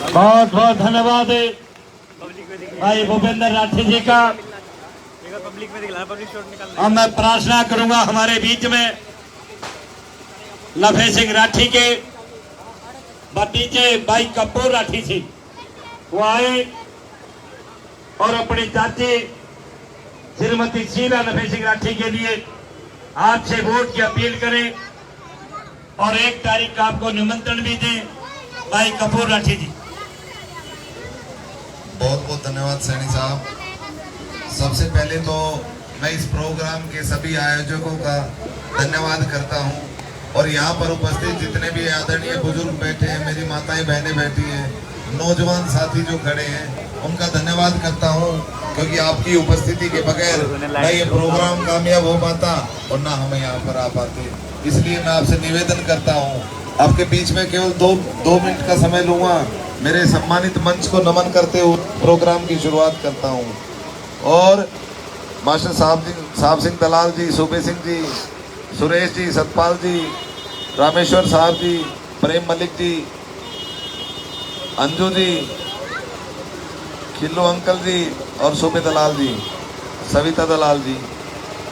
बहुत बहुत धन्यवाद है भाई भूपेंद्र राठी जी का। अब मैं प्रार्थना करूंगा हमारे बीच में लफे सिंह राठी के भतीजे भाई कपूर राठी जी वो आए और अपनी चाची श्रीमती शीला लफे सिंह राठी के लिए आपसे वोट की अपील करें और 1 तारीख का आपको निमंत्रण भी दें। भाई कपूर राठी जी। बहुत बहुत धन्यवाद सैनी साहब। सबसे पहले तो मैं इस प्रोग्राम के सभी आयोजकों का धन्यवाद करता हूं और यहाँ पर उपस्थित जितने भी आदरणीय बुजुर्ग बैठे हैं, मेरी माताएं बहनें बैठी हैं, नौजवान साथी जो खड़े हैं, उनका धन्यवाद करता हूं क्योंकि आपकी उपस्थिति के बगैर ना ये प्रोग्राम कामयाब हो पाता और ना हम यहाँ पर आ पाते। इसलिए मैं आपसे निवेदन करता हूँ, आपके बीच में केवल दो मिनट का समय लूंगा। मेरे सम्मानित मंच को नमन करते हुए प्रोग्राम की शुरुआत करता हूँ। और मास्टर साहब सिंह दलाल जी, सूबे सिंह जी, सुरेश जी, सतपाल जी, रामेश्वर साहब जी, प्रेम मलिक जी, अंजू जी, खिल्लू अंकल जी और सूबे दलाल जी, सविता दलाल जी,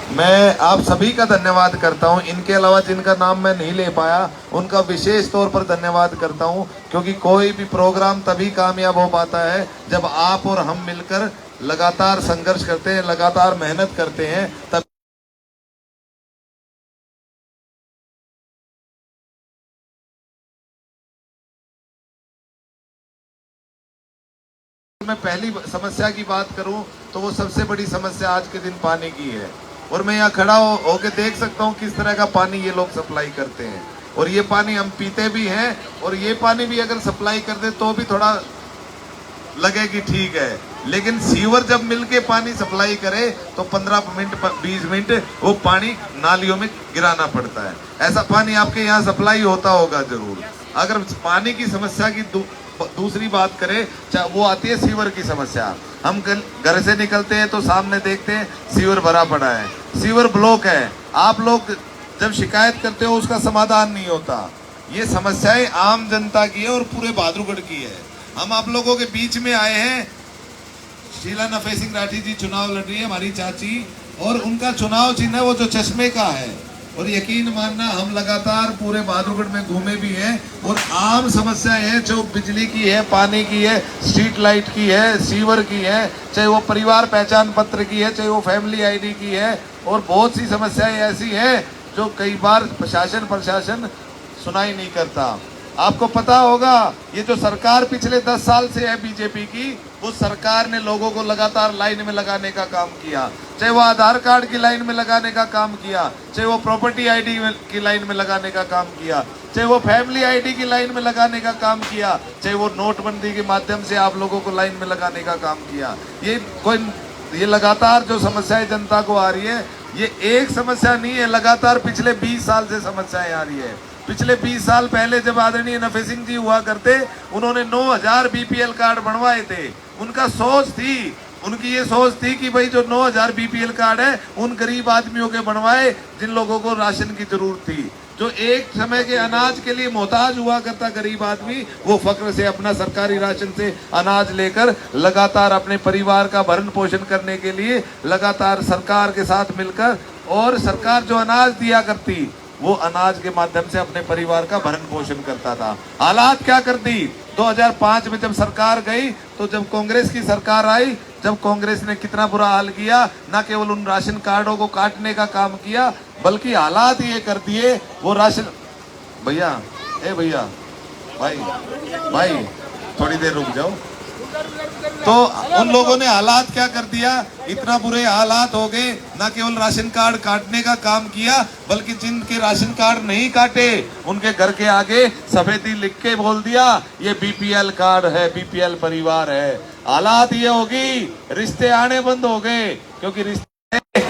मैं आप सभी का धन्यवाद करता हूं। इनके अलावा जिनका नाम मैं नहीं ले पाया उनका विशेष तौर पर धन्यवाद करता हूं क्योंकि कोई भी प्रोग्राम तभी कामयाब हो पाता है जब आप और हम मिलकर लगातार संघर्ष करते हैं, लगातार मेहनत करते हैं। तब मैं पहली समस्या की बात करूं तो वो सबसे बड़ी समस्या आज के दिन पानी की है और मैं यहाँ खड़ा होके देख सकता हूँ किस तरह का पानी ये लोग सप्लाई करते हैं और ये पानी हम पीते भी हैं और ये पानी भी अगर सप्लाई कर दे तो भी थोड़ा लगे कि ठीक है, लेकिन सीवर जब मिलके पानी सप्लाई करे तो 15 मिनट 20 मिनट वो पानी नालियों में गिराना पड़ता है। ऐसा पानी आपके यहाँ सप्लाई होता होगा जरूर। अगर पानी की समस्या की दूसरी बात करें, चाहे वो आती है सीवर की समस्या। हम घर से निकलते हैं तो सामने देखते हैं सीवर भरा पड़ा है, सीवर ब्लॉक है। आप लोग जब शिकायत करते हो उसका समाधान नहीं होता। ये समस्याएं आम जनता की है और पूरे बहादुरगढ़ की है। हम आप लोगों के बीच में आए हैं। शीला नफे सिंह राठी जी चुनाव लड़ रही है, हमारी चाची, और उनका चुनाव चिन्ह है वो जो चश्मे का है। और यकीन मानना हम लगातार पूरे बहादुरगढ़ में घूमे भी हैं और आम समस्याएं हैं, जो बिजली की है, पानी की है, स्ट्रीट लाइट की है, सीवर की है, चाहे वो परिवार पहचान पत्र की है, चाहे वो फैमिली आईडी की है, और बहुत सी समस्याएं ऐसी हैं जो कई बार प्रशासन सुनाई नहीं करता। आपको पता होगा ये जो सरकार पिछले 10 साल से है बीजेपी की, उस सरकार ने लोगों को लगातार लाइन में लगाने का काम किया, चाहे वो आधार कार्ड की लाइन में लगाने का काम किया, चाहे वो प्रॉपर्टी आईडी की लाइन में लगाने का काम किया, चाहे वो फैमिली आईडी की लाइन में लगाने का काम किया, चाहे वो नोटबंदी के माध्यम से आप लोगों को लाइन में लगाने का काम किया। ये लगातार जो समस्याएं जनता को आ रही है, ये एक समस्या नहीं है, लगातार पिछले 20 साल से समस्याएं आ रही है। पिछले 20 साल पहले जब आदरणीय नफे सिंह जी हुआ करते, उन्होंने 9000 बीपीएल कार्ड बनवाए थे। उनकी ये सोच थी कि भाई जो 9000 बीपीएल कार्ड है उन गरीब आदमियों के बनवाए जिन लोगों को राशन की जरूरत थी। जो एक समय के अनाज के लिए मोहताज हुआ करता गरीब आदमी, वो फक्र से अपना सरकारी राशन से अनाज लेकर लगातार अपने परिवार का भरण पोषण करने के लिए लगातार सरकार के साथ मिलकर, और सरकार जो अनाज दिया करती वो अनाज के माध्यम से अपने परिवार का भरण पोषण करता था। हालात क्या कर दी 2005 में जब सरकार गई, तो जब कांग्रेस की सरकार आई, जब कांग्रेस ने कितना बुरा हाल किया, न केवल उन राशन कार्डों को काटने का काम किया, बल्कि हालात ये कर दिए वो राशन। भैया भाई थोड़ी देर रुक जाओ। तो उन लोगों ने हालात क्या कर दिया, इतना बुरे हालात हो गए, ना केवल राशन कार्ड काटने का काम किया, बल्कि जिनके राशन कार्ड नहीं काटे उनके घर के आगे सफेदी लिख के बोल दिया ये बीपीएल कार्ड है, बीपीएल परिवार है। हालात ये होगी, रिश्ते आने बंद हो गए, क्योंकि रिश्ते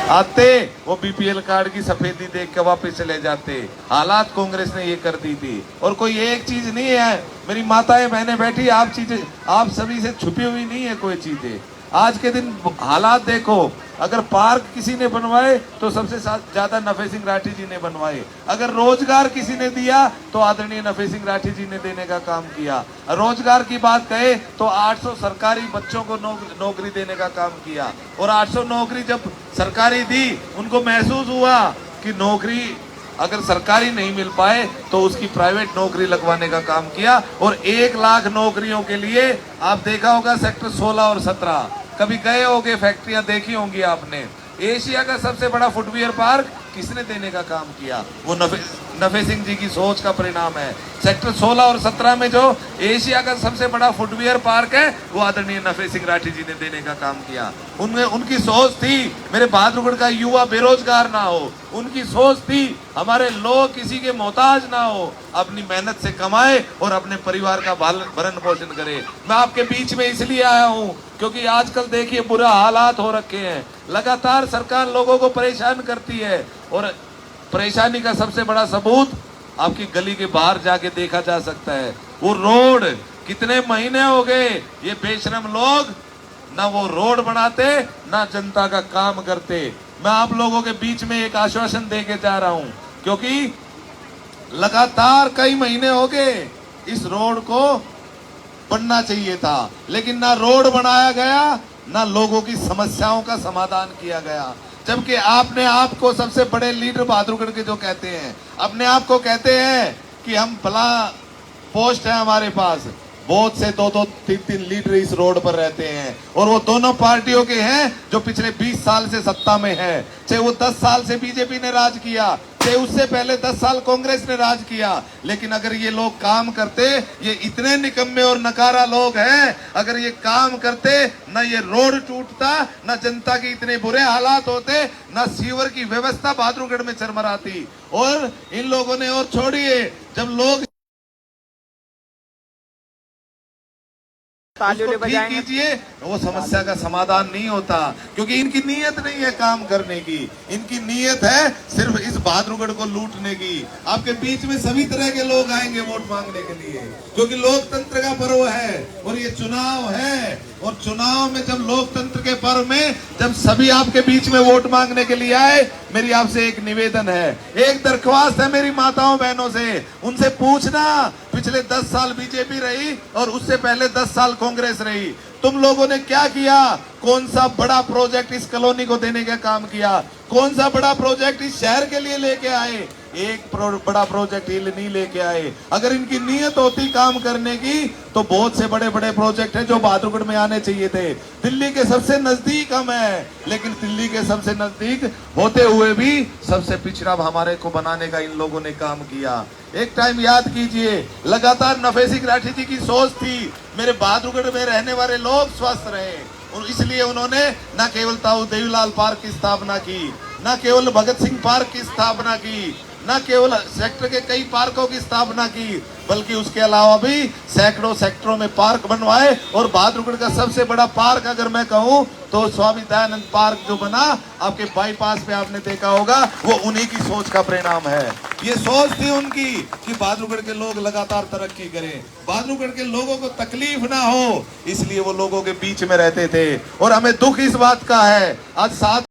आते वो बीपीएल कार्ड की सफेदी देख के वापस चले जाते। हालात कांग्रेस ने ये कर दी थी। और कोई एक चीज नहीं है, मेरी माताएं बहनें बैठी, आप सभी से छुपी हुई नहीं है कोई चीजें। आज के दिन हालात देखो, अगर पार्क किसी ने बनवाए तो सबसे ज्यादा नफे सिंह राठी जी ने बनवाए। अगर रोजगार किसी ने दिया तो आदरणीय नफे सिंह राठी जी ने देने का काम किया। रोजगार की बात कहे तो 800 सरकारी बच्चों को नौकरी देने का काम किया। और 800 नौकरी जब सरकारी दी, उनको महसूस हुआ कि नौकरी अगर सरकारी नहीं मिल पाए तो उसकी प्राइवेट नौकरी लगवाने का काम किया। और 1 लाख नौकरियों के लिए आप देखा होगा सेक्टर 16 और 17 कभी गए होंगे, फैक्ट्रियां देखी होंगी आपने। एशिया का सबसे बड़ा फुटवियर पार्क किसने देने का काम किया? वो नफे सिंह जी की सोच का परिणाम है। सेक्टर 16 और 17 में जो एशिया का सबसे बड़ा फुटवियर पार्क है वो आदरणीय नफे सिंह राठी जी ने देने का काम किया। उनमें उनकी सोच थी मेरे बहादुरगढ़ का युवा बेरोजगार ना हो। उनकी सोच थी हमारे लोग किसी के मोहताज ना हो, अपनी मेहनत से कमाए और अपने परिवार का भरण पोषण करे। मैं आपके बीच में इसलिए आया हूँ क्योंकि आजकल देखिए बुरा हालात हो रखे हैं। लगातार सरकार लोगों को परेशान करती है और परेशानी का सबसे बड़ा सबूत आपकी गली के बाहर जाके देखा जा सकता है। वो रोड कितने महीने हो गए ये बेशरम लोग ना वो रोड बनाते ना जनता का काम करते। मैं आप लोगों के बीच में एक आश्वासन दे के जा रहा हूं क्योंकि लगातार कई महीने हो गए इस रोड को बनना चाहिए था, लेकिन ना रोड बनाया गया ना लोगों की समस्याओं का समाधान किया गया। जबकि आपने आपको सबसे बड़े लीडर बहादुरगढ़ के जो कहते हैं, अपने आप को कहते हैं कि हम भला पोस्ट है हमारे पास, बहुत से 2-2, 3-3 लीडर इस रोड पर रहते हैं और वो दोनों पार्टियों के हैं जो पिछले 20 साल से सत्ता में है। चाहे वो 10 साल से बीजेपी ने राज किया, चाहे उससे पहले 10 साल कांग्रेस ने राज किया। लेकिन अगर ये लोग काम करते, ये इतने निकम्मे और नकारा लोग हैं, अगर ये काम करते ना ये रोड टूटता, ना जनता के इतने बुरे हालात होते, ना सीवर की व्यवस्था बहादुरगढ़ में चरमराती। और इन लोगों ने, और छोड़िए, जब लोग उसको ठीक कीजिए वो समस्या का समाधान नहीं होता क्योंकि इनकी नीयत नहीं है काम करने की। इनकी नीयत है सिर्फ इस बहादुरगढ़ को लूटने की। आपके बीच में सभी तरह के लोग आएंगे वोट मांगने के लिए क्योंकि लोकतंत्र का पर्व है और ये चुनाव है। और चुनाव में जब लोकतंत्र के पर्व में जब सभी आपके बीच में वोट मांगने के लिए आए, मेरी आपसे एक निवेदन है, एक दरख्वास्त है मेरी माताओं बहनों से, उनसे पूछना पिछले 10 साल बीजेपी रही और उससे पहले 10 साल कांग्रेस रही, तुम लोगों ने क्या किया? कौन सा बड़ा प्रोजेक्ट इस कॉलोनी को देने का काम किया? कौन सा बड़ा प्रोजेक्ट इस शहर के लिए लेके आए? एक बड़ा प्रोजेक्ट ये नहीं लेके आए। अगर इनकी नीयत होती काम करने की तो बहुत से बड़े बड़े प्रोजेक्ट हैं जो बहादुरगढ़ में आने चाहिए थे। दिल्ली के सबसे नजदीक हम हैं, लेकिन दिल्ली के सबसे नजदीक होते हुए भी सबसे पिछड़ा हमारे को बनाने का इन लोगों ने काम किया। एक टाइम याद कीजिए, लगातार नफे सिंह राठी जी की सोच थी मेरे बहादुरगढ़ में रहने वाले लोग स्वस्थ रहे और इसलिए उन्होंने न केवल ताऊ देवीलाल पार्क की स्थापना की, न केवल भगत सिंह पार्क की स्थापना की, न केवल सेक्टर के कई पार्कों की स्थापना की, बल्कि उसके अलावा भी सैकड़ों सेक्टरों में पार्क बनवाए। और बहादुरगढ़ का सबसे बड़ा पार्क अगर मैं कहूं तो स्वामी दयानंद पार्क जो बना आपके बाईपास पे आपने देखा होगा, वो उन्हीं की सोच का परिणाम है। ये सोच थी उनकी कि बहादुरगढ़ के लोग लगातार तरक्की करें, बहादुरगढ़ के लोगों को तकलीफ ना हो, इसलिए वो लोगों के बीच में रहते थे। और हमें दुख इस बात का है आज 7